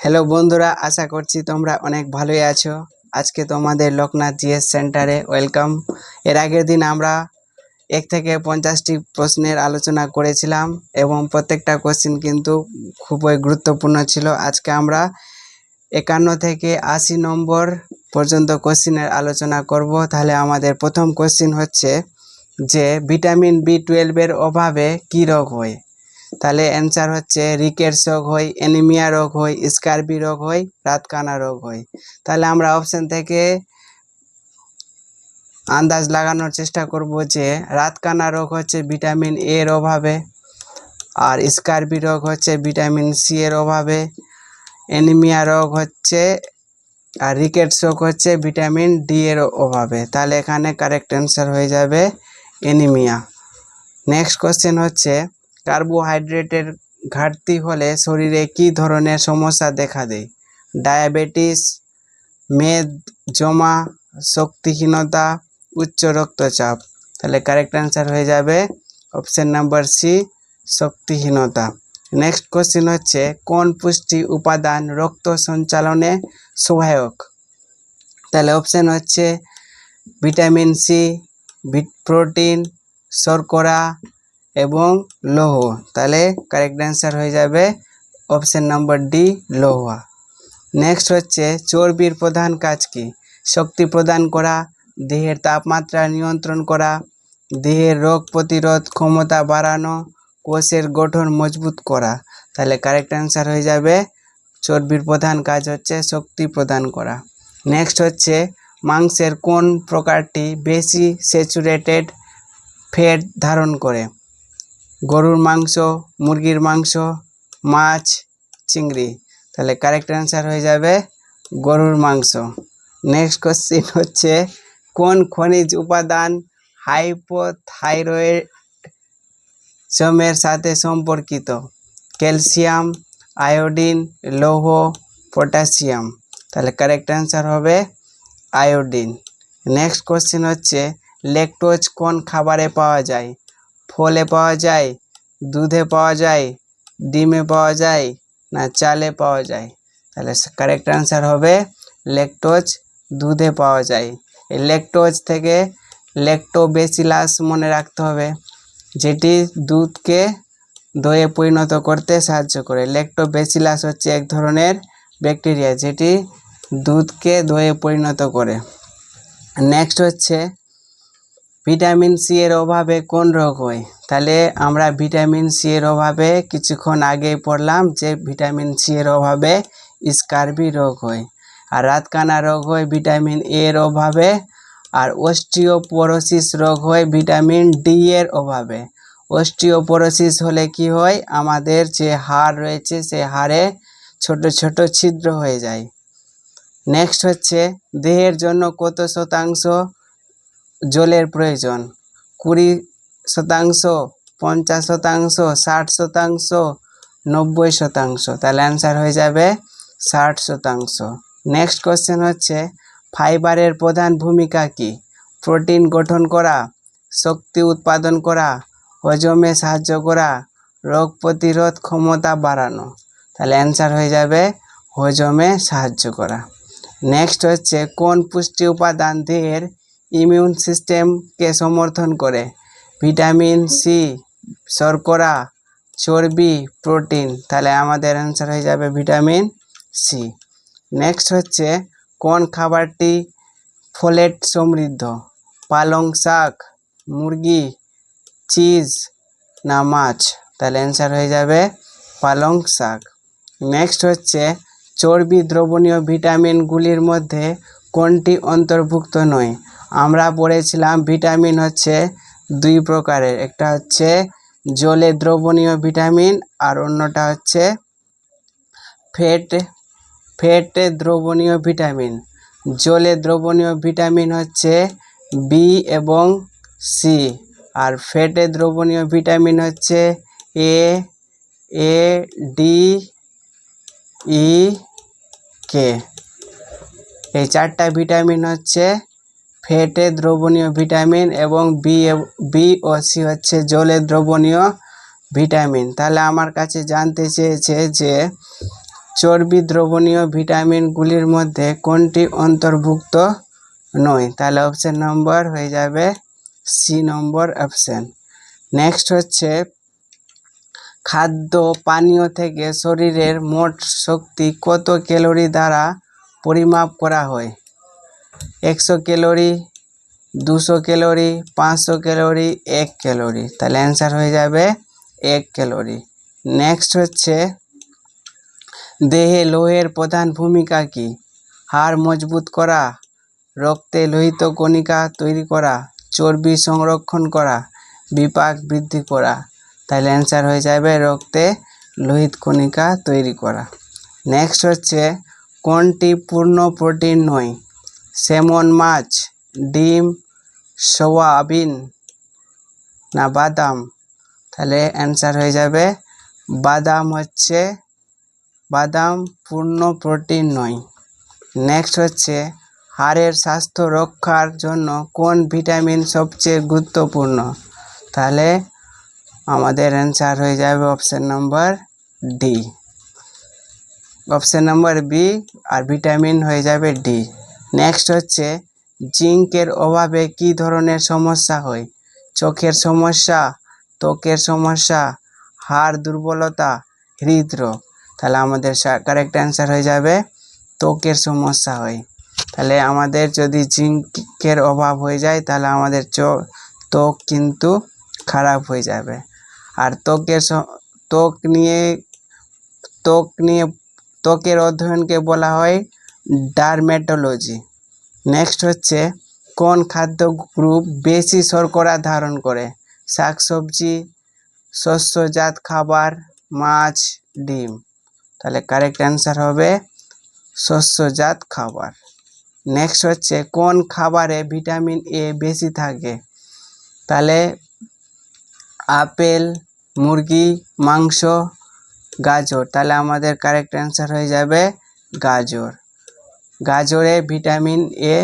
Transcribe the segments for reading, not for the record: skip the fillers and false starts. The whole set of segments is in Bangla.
হ্যালো বন্ধুরা, আশা করছি তোমরা অনেক ভালোই আছো। আজকে তোমাদের লোকনাথ জিএস সেন্টারে ওয়েলকাম। এর আগের দিন আমরা 1 থেকে 50টি প্রশ্নের আলোচনা করেছিলাম এবং প্রত্যেকটা কোশ্চেন কিন্তু খুবই গুরুত্বপূর্ণ ছিল। আজকে আমরা 51 থেকে 80 নম্বর পর্যন্ত কোশ্চেনের আলোচনা করব। তাহলে আমাদের প্রথম কোশ্চেন হচ্ছে যে ভিটামিন বি12 এর অভাবে কী রোগ হয়। তাহলে অ্যান্সার হচ্ছে রিকেটস রোগ হয়, অ্যানিমিয়া রোগ হয়, স্কারবি রোগ হয়, রাতকানা রোগ হয়। তাহলে আমরা অপশন থেকে আন্দাজ লাগানোর চেষ্টা করব যে রাতকানা রোগ হচ্ছে ভিটামিন এ এর অভাবে, আর স্কারবি রোগ হচ্ছে ভিটামিন সি এর অভাবে, অ্যানিমিয়া রোগ হচ্ছে আর রিকেটস রোগ হচ্ছে ভিটামিন ডি এর অভাবে। তাহলে এখানে কারেক্ট অ্যান্সার হয়ে যাবে অ্যানিমিয়া। নেক্সট কোশ্চেন হচ্ছে কার্বোহাইড্রেটের ঘাটতি হলে শরীরে কী ধরনের সমস্যা দেখা দেয়। ডায়াবেটিস, মেদ জমা, শক্তিহীনতা, উচ্চ রক্তচাপ। তাহলে কারেক্ট অ্যান্সার হয়ে যাবে অপশন নাম্বার সি, শক্তিহীনতা। নেক্সট কোশ্চেন হচ্ছে কোন পুষ্টি উপাদান রক্ত সঞ্চালনে সহায়ক। তাহলে অপশন হচ্ছে ভিটামিন সি, প্রোটিন, শর্করা এবং লৌহ। তাহলে কারেক্ট অ্যান্সার হয়ে যাবে অপশন নাম্বার ডি, লৌহ। নেক্সট হচ্ছে চর্বির প্রধান কাজ কি। শক্তি প্রদান করা, দেহের তাপমাত্রা নিয়ন্ত্রণ করা, দেহের রোগ প্রতিরোধ ক্ষমতা বাড়ানো, কোষের গঠন মজবুত করা। তাহলে কারেক্ট অ্যান্সার হয়ে যাবে চর্বির প্রধান কাজ হচ্ছে শক্তি প্রদান করা। নেক্সট হচ্ছে মাংসের কোন প্রকারটি বেশি স্যাচুরেটেড ফ্যাট ধারণ করে। গরুর মাংস, মুরগির মাংস, মাছ, চিংড়ি। তাহলে কারেক্ট অ্যান্সার হয়ে যাবে গরুর মাংস। নেক্সট কোশ্চেন হচ্ছে কোন খনিজ উপাদান হাইপোথাইরয়েডিজমের সাথে সম্পর্কিত। ক্যালসিয়াম, আয়োডিন, লৌহ, পটাশিয়াম। তাহলে কারেক্ট অ্যান্সার হবে আয়োডিন। নেক্সট কোশ্চেন হচ্ছে ল্যাকটোজ কোন খাবারে পাওয়া যায়। ফলে পাওয়া যায়, দুধে পাওয়া যায়, ডিমে পাওয়া যায়, না চালে পাওয়া যায়। তাহলে কারেক্ট অ্যান্সার হবে ল্যাকটোজ দুধে পাওয়া যায়। এই ল্যাকটোজ থেকে ল্যাক্টোব্যাসিলাস মনে রাখতে হবে, যেটি দুধকে দইয়ে পরিণত করতে সাহায্য করে। ল্যাক্টোব্যাসিলাস হচ্ছে এক ধরনের ব্যাকটেরিয়া যেটি দুধকে দইয়ে পরিণত করে। নেক্সট হচ্ছে ভিটামিন সি এর অভাবে কোন রোগ হয়। তাহলে আমরা ভিটামিন সি এর অভাবে কিছুক্ষণ আগেই পড়লাম যে ভিটামিন সি এর অভাবে স্কারবি রোগ হয়, আর রাতকানা রোগ হয় ভিটামিন এ এর অভাবে, আর অস্টিওপোরোসিস রোগ হয় ভিটামিন ডি এর অভাবে। অস্টিওপোরোসিস হলে কি হয়, আমাদের যে হাড় রয়েছে সেই হাড়ে ছোট ছোট ছিদ্র হয়ে যায়। নেক্সট হচ্ছে দেহের জন্য কত শতাংশ জলের প্রয়োজন। 20%, 50%, 60%, 90%। তাহলে অ্যান্সার হয়ে যাবে 60%। নেক্সট কোশ্চেন হচ্ছে ফাইবারের প্রধান ভূমিকা কি। প্রোটিন গঠন করা, শক্তি উৎপাদন করা, হজমে সাহায্য করা, রোগ প্রতিরোধ ক্ষমতা বাড়ানো। তাহলে অ্যান্সার হয়ে যাবে হজমে সাহায্য করা। নেক্সট হচ্ছে কোন পুষ্টি উপাদান দেহের ইমিউন সিস্টেমকে সমর্থন করে। ভিটামিন সি, শর্করা, চর্বি, প্রোটিন। তাহলে আমাদের অ্যান্সার হয়ে যাবে ভিটামিন সি। নেক্সট হচ্ছে কোন খাবারটি ফোলেট সমৃদ্ধ। পালং শাক, মুরগি, চিজ, না মাছ। তাহলে অ্যান্সার হয়ে যাবে পালং শাক। নেক্সট হচ্ছে চর্বি দ্রবণীয় ভিটামিনগুলির মধ্যে কোনটি অন্তর্ভুক্ত নয়। আমরা পড়েছিলাম ভিটামিন হচ্ছে 2 প্রকারের, একটা হচ্ছে জলে দ্রবণীয় ভিটামিন আর অন্যটা হচ্ছে ফ্যাটে দ্রবণীয় ভিটামিন। জলে দ্রবণীয় ভিটামিন হচ্ছে বি এবং সি, আর ফ্যাটে দ্রবণীয় ভিটামিন হচ্ছে এ, ডি, ই, কে। এই 4টা ভিটামিন হচ্ছে ফ্যাটে দ্রবণীয় ভিটামিন এবং বি ও সি হচ্ছে জলে দ্রবণীয় ভিটামিন। তাহলে আমার কাছে জানতে চেয়েছে যে চর্বি দ্রবণীয় ভিটামিনগুলির মধ্যে কোনটি অন্তর্ভুক্ত নয়? তাহলে অপশন নম্বর হয়ে যাবে সি নম্বর অপশন। নেক্সট হচ্ছে খাদ্য পানীয় থেকে শরীরের মোট শক্তি কত ক্যালোরি দ্বারা পরিমাপ করা হয়? 100 ক্যালোরি, 200 ক্যালোরি, 500 ক্যালোরি, 1 ক্যালোরি। তাহলে অ্যান্সার হয়ে যাবে 1 ক্যালোরি। নেক্সট হচ্ছে দেহে লোহের প্রধান ভূমিকা কি? হাড় মজবুত করা, রক্তে লোহিত কণিকা তৈরি করা, চর্বি সংরক্ষণ করা, বিপাক বৃদ্ধি করা। তাহলে অ্যান্সার হয়ে যাবে রক্তে লোহিত কণিকা তৈরি করা। নেক্সট হচ্ছে কোনটি পূর্ণ প্রোটিন নয়? স্যামন মাছ, ডিম, সয়াবিন না বাদাম? তাহলে অ্যান্সার হয়ে যাবে বাদাম পূর্ণ প্রোটিন নয়। নেক্সট হচ্ছে হাড়ের স্বাস্থ্য রক্ষার জন্য কোন ভিটামিন সবচেয়ে গুরুত্বপূর্ণ? তাহলে আমাদের অ্যান্সার হয়ে যাবে option number D, option number B, আর ভিটামিন হয়ে যাবে ডি। নেক্সট হচ্ছে জিঙ্কের অভাবে কি ধরনের সমস্যা হয়? চোখের সমস্যা, ত্বকের সমস্যা, হাড় দুর্বলতা, হৃদরোগ। তাহলে আমাদের কারেক্ট অ্যান্সার হয়ে যাবে ত্বকের সমস্যা হয়। তাহলে আমাদের যদি জিঙ্কের অভাব হয়ে যায় তাহলে আমাদের ত্বক কিন্তু খারাপ হয়ে যাবে। আর ত্বকের অধ্যয়নকে বলা হয় ডার্মেটোলজি। নেক্সট হচ্ছে কোন খাদ্য গ্রুপ বেশি শর্করা ধারণ করে? শাকসবজি, শস্যজাত খাবার, মাছ, ডিম। তাহলে কারেক্ট অ্যান্সার হবে শস্যজাত খাবার। নেক্সট হচ্ছে কোন খাবারে ভিটামিন এ বেশি থাকে? তাহলে আপেল, মুরগি, মাংস, গাজর। তাহলে আমাদের কারেক্ট অ্যান্সার হয়ে যাবে গাজর। গাজরে ভিটামিন এ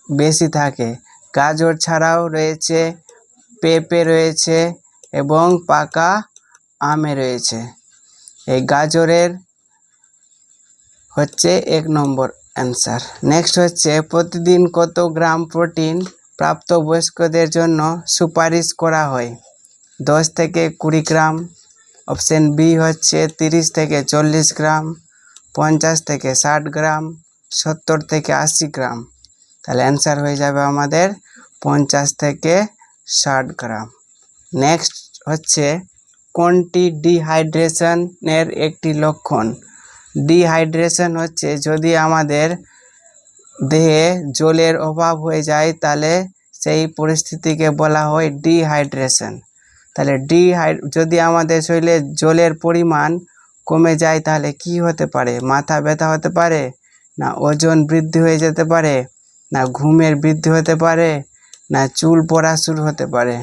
বেশি থাকে। গাজর ছাড়াও রয়েছে পেঁপে রয়েছে এবং পাকা আমে রয়েছে। এই গাজরের হচ্ছে 1 নম্বর অ্যান্সার। নেক্সট হচ্ছে প্রতিদিন কত গ্রাম প্রোটিন প্রাপ্তবয়স্কদের জন্য সুপারিশ করা হয়? 10 থেকে 20 গ্রাম। অপশন বি হচ্ছে 30 থেকে 40 গ্রাম, 50 থেকে 60 গ্রাম, 70 থেকে 80 গ্রাম। তাহলে অ্যান্সার হয়ে যাবে আমাদের 50 থেকে 60 গ্রাম। নেক্সট হচ্ছে কোনটি ডিহাইড্রেশনের একটি লক্ষণ? ডিহাইড্রেশন হচ্ছে যদি আমাদের দেহে জলের অভাব হয়ে যায় তাহলে সেই পরিস্থিতিকে বলা হয় ডিহাইড্রেশন। তাহলে যদি আমাদের শরীরে জলের পরিমাণ কমে যায় তাহলে কি হতে পারে? মাথা ব্যথা হতে পারে, না ওজন বৃদ্ধি হয়ে যেতে পারে, না ঘুমের বৃদ্ধি হতে পারে, না চুল পড়া শুরু হতে পারে।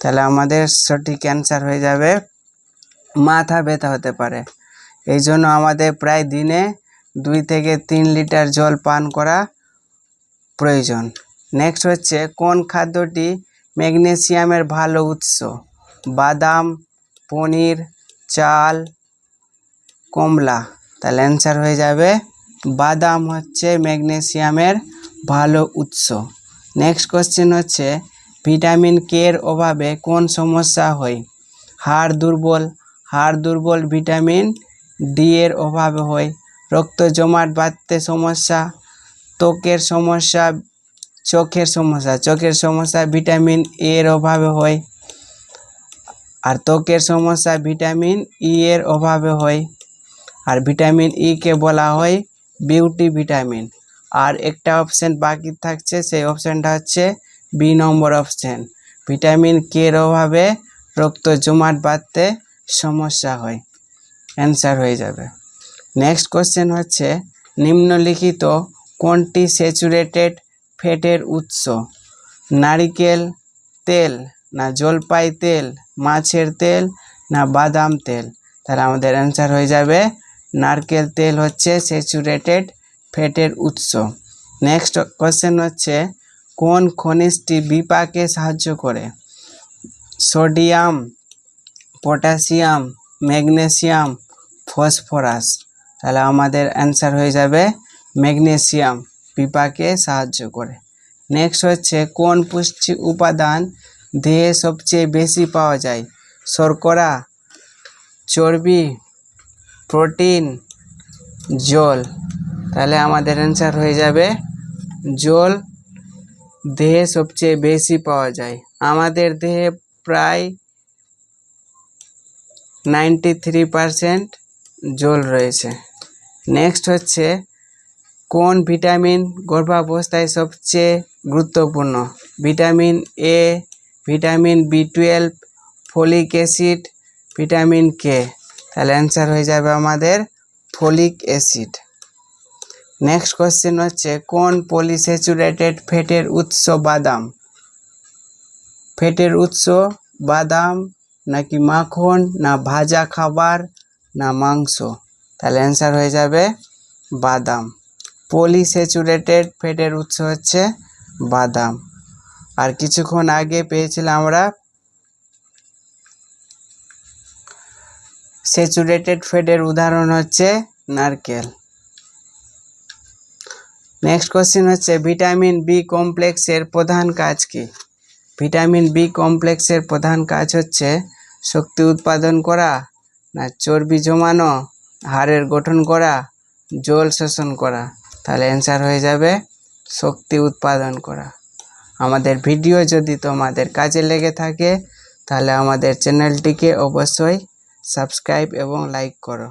তাহলে আমাদের সঠিক অ্যান্সার হয়ে যাবে মাথা ব্যথা হতে পারে। এই জন্য আমাদের প্রায় দিনে 2 থেকে 3 লিটার জল পান করা প্রয়োজন। নেক্সট হচ্ছে কোন খাদ্যটি ম্যাগনেসিয়ামের ভালো উৎস? বাদাম, পনির, চাল, কমলা। তাহলে অ্যান্সার হয়ে যাবে বাদাম হচ্ছে ম্যাগনেসিয়ামের ভালো উৎস। নেক্সট কোশ্চেন হচ্ছে ভিটামিন কে এর অভাবে কোন সমস্যা হয়? হাড় দুর্বল ভিটামিন ডি এর অভাবে হয়, রক্ত জমাট বাঁধতে সমস্যা, চোখের সমস্যা ভিটামিন এ এর অভাবে হয়, আর ত্বকের সমস্যা ভিটামিন ই এর অভাবে হয়। আর ভিটামিন ই কে বলা হয় বিউটি ভিটামিন। আর একটা অপশন বাকি থাকছে, সেই অপশনটা হচ্ছে বি নম্বর অপশন, ভিটামিন কে এর অভাবে রক্ত জমাট বাঁধতে সমস্যা হয়। অ্যান্সার হয়ে যাবে। নেক্সট কোশ্চেন হচ্ছে নিম্নলিখিত কোনটি স্যাচুরেটেড ফ্যাটের উৎস? নারিকেল তেল, না জলপাই তেল, মাছের তেল, না বাদাম তেল? তাহলে আমাদের অ্যান্সার হয়ে যাবে নারকেল তেল হচ্ছে স্যাচুরেটেড ফ্যাটের উৎস। নেক্সট কোশ্চেন হচ্ছে কোন খনিজটি বিপাকে সাহায্য করে? Sodium, potassium, magnesium, phosphorus. তাহলে আমাদের অ্যান্সার হয়ে যাবে ম্যাগনেসিয়াম, পিপাকে সাহায্য করে। নেক্সট হচ্ছে কোন পুষ্টি উপাদান দেহে সবচেয়ে বেশি পাওয়া যায়? শর্করা, চর্বি, প্রোটিন, জল। তাহলে আমাদের অ্যান্সার হয়ে যাবে জল দেহে সবচেয়ে বেশি পাওয়া যায়। আমাদের দেহে প্রায় 93% জল রয়েছে। নেক্সট হচ্ছে কোন ভিটামিন গর্ভাবস্থায় সবচেয়ে গুরুত্বপূর্ণ? Vitamin A, vitamin B12, folic acid, vitamin K. তাহলে অ্যান্সার হয়ে যাবে আমাদের ফলিক অ্যাসিড। নেক্সট কোশ্চেন হচ্ছে কোন পলিস্যাচুরেটেড ফ্যাটের উৎস বাদাম? ফ্যাটের উৎস বাদাম নাকি মাখন, না ভাজা খাবার, না মাংস? তাহলে অ্যান্সার হয়ে যাবে বাদাম। পলিস্যাচুরেটেড ফ্যাটের উৎস হচ্ছে বাদাম। আর কিছুক্ষণ আগে পেয়েছিলাম আমরা স্যাচুরেটেড ফ্যাটের উদাহরণ হচ্ছে নারকেল। নেক্সট কোশ্চেন হচ্ছে ভিটামিন বি কমপ্লেক্সের প্রধান কাজ কি? ভিটামিন বি কমপ্লেক্সের প্রধান কাজ হচ্ছে শক্তি উৎপাদন করা, না চর্বি জমানো, হাড়ের গঠন করা, জল শোষণ করা। তাহলে অ্যান্সার হয়ে যাবে শক্তি উৎপাদন করা। আমাদের ভিডিও যদি তোমাদের কাজে লেগে থাকে তাহলে আমাদের চ্যানেলটিকে অবশ্যই সাবস্ক্রাইব এবং লাইক করো।